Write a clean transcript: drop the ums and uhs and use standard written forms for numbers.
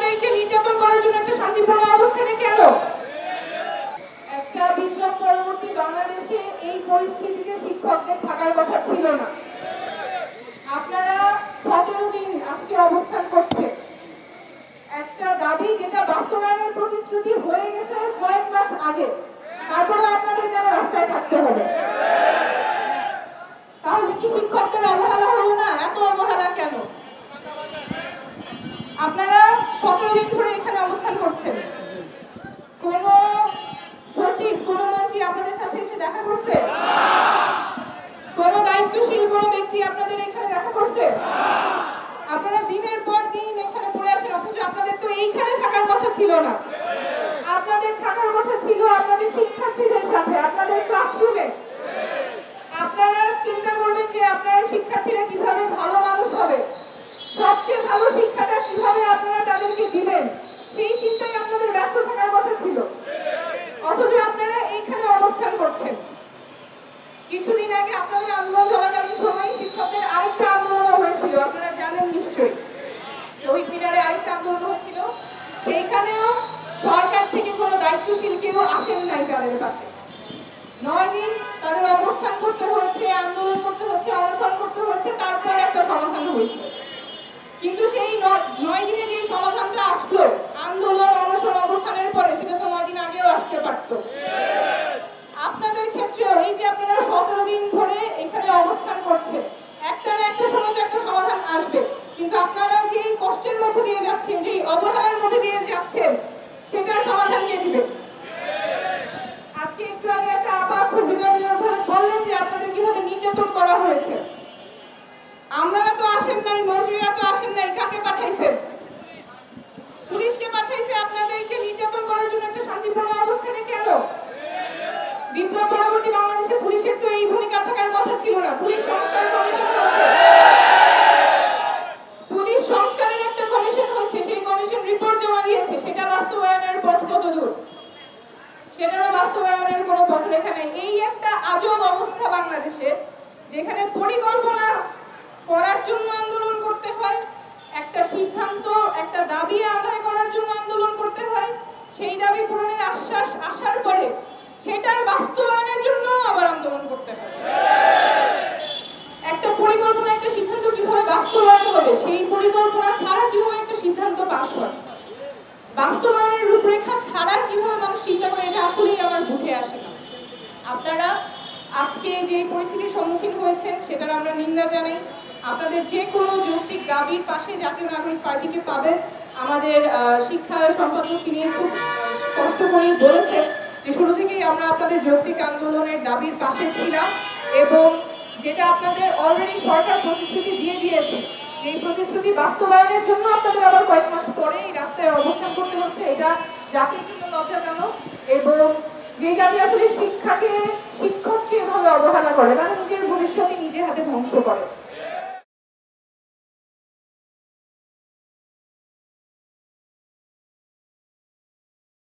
আপনাদেরকে নির্যাতন করার জন্য একটা শান্তিপূর্ণ অবস্থানে কেন? একটা বিপ্লব পরবর্তী বাংলাদেশে এই পরিস্থিতিতে শিক্ষকদের থাকার কথা ছিল না। আপনারা 17 দিন আজকে অবস্থান করছে, একটা দাবি যেটা বাস্তবায়নের প্রতিশ্রুতি হয়ে গেছে কয়েক মাস আগে, তারপরে আপনাদের যেন রাস্তায় থাকতে হবে। তাহলে কি শিক্ষকদের অবহেলা হলো না? এত অবহেলা কেন? আপনারা 17 দিন ধরে এখানে অবস্থান করছেন, কোন সচিব কোন মন্ত্রী আপনাদের সাথে এসে দেখা করছে? কোন দায়িত্বশীল কোন ব্যক্তি আপনাদের এখানে দেখা করছে? আপনারা দিনের পর দিন এখানে পড়ে আছেন, অথচ আপনাদের তো এইখানে থাকার কথা ছিল না। আপনাদের থাকার কথা ছিল আপনাদের শিক্ষার্থীদের সাথে, আপনাদের ক্লাসরুমে। আপনারা চিন্তা করবেন যে আপনার শিক্ষার্থীরা কিভাবে ভালো মানুষ হবে, সবচেয়ে ভালো শিক্ষাটা কিভাবে আপনারা তাদেরকে দিবেন, সেই চিন্তায় আপনাদের ব্যস্ত থাকার কথা ছিল। অথচ আপনারা এইখানে অবস্থান করছেন। কিছুদিন আগে আপনাদের আন্দোলন চলাকালীন সময় শিক্ষকদের আরেকটা আন্দোলন হয়েছিল, আপনারা জানেন নিশ্চয়ই। শহীদ মিনারে আরেকটা আন্দোলন হয়েছিল, সেইখানেও সরকার থেকে কোনো দায়িত্বশীল কেউ আসেন নাই তাদের পাশে। 9 দিন তাদের অবস্থান করতে হয়েছে, আন্দোলন করতে হয়েছে, অনশন করতে হয়েছে, তারপর একটা সমাধান হয়েছে। কিন্তু সেই 9 দিনে যে সমাধানটা আসলো আন্দোলন অনশন অবস্থানের পরে, সেটা তো 9 দিন আগেও আসতে পারত। আপনাদের ক্ষেত্রেও এই যে আপনারা 17 দিন ধরে এখানে অবস্থান করছেন, একটা না একটা সময় তো একটা সমাধান আসবে। কিন্তু আপনারা যে কষ্টের মধ্যে দিয়ে যাচ্ছেন, যে অবহেলার মধ্যে দিয়ে যাচ্ছেন, সেটার সমাধান কে দিবে? আজকে একটু আগে একটা আপা খুব বিনোদনমূলক বললেন যে আপনাদের কিভাবে নির্যাতন করা হয়েছে। আমলারা তো আসেন নাই, মন্ত্রীরা তো আসেন নাই, কাকে পাঠাইছেন? পুলিশকে পাঠাইছে আপনাদেরকে নির্যাতন করার জন্য একটা শান্তিপূর্ণ অবস্থানে কেন? বিপ্লব পরবর্তী বাংলাদেশে পুলিশের তো এই ভূমিকা থাকার কথা ছিল না। পুলিশ সংস্কার কমিশন হয়েছে, পুলিশ সংস্কারের একটা কমিশন হয়েছে, সেই কমিশন রিপোর্ট জমা দিয়েছে, সেটা বাস্তবায়নের পথ কত দূর? সেটারও বাস্তবায়নের কোনো পথরেখা নেই। এই একটা আজব অবস্থা বাংলাদেশে, যেখানে পরিকল্পনা করার জন্য আন্দোলন করতে হয়, একটা সিদ্ধান্ত একটা দাবি আদায় করার জন্য আন্দোলন করতে হয়, সেই দাবি পূরণের আশ্বাস আসার পরে সেটার বাস্তবায়নের জন্য আবার আন্দোলন করতে হয়। একটা পরিকল্পনা একটা সিদ্ধান্ত কিভাবে বাস্তবায়ন হবে, সেই পরিকল্পনা ছাড়া কিভাবে একটা সিদ্ধান্ত পাস হয়, বাস্তবায়নের রূপরেখা ছাড়া কিভাবে মানুষ চিন্তা করে, এটা আসলেই আমার বুঝে আসে না। আপনারা আজকে যে পরিস্থিতির সম্মুখীন হয়েছেন সেটার আমরা নিন্দা জানাই। আপনাদের যে কোনো যৌক্তিক দাবির পাশে জাতীয় নাগরিক পার্টিকে পাবেন। আমাদের শিক্ষা সম্পাদক তিনি খুব কষ্ট করে বলেছেন যে শুরু থেকেই আমরা আপনাদের যৌক্তিক আন্দোলনের দাবির পাশে ছিলাম, এবং যেটা আপনাদের অলরেডি সরকার প্রতিশ্রুতি দিয়ে দিয়েছে, যে প্রতিশ্রুতি বাস্তবায়নের জন্য আপনাদের আবার কয়েক মাস পরে এই রাস্তায় অবস্থান করতে হচ্ছে, এটা জাতির জন্য লজ্জাজনক। এবং যে জাতি আসলে শিক্ষককে এভাবে অবহেলা করে, তারা নিজের ভবিষ্যতে নিজের হাতে ধ্বংস করে।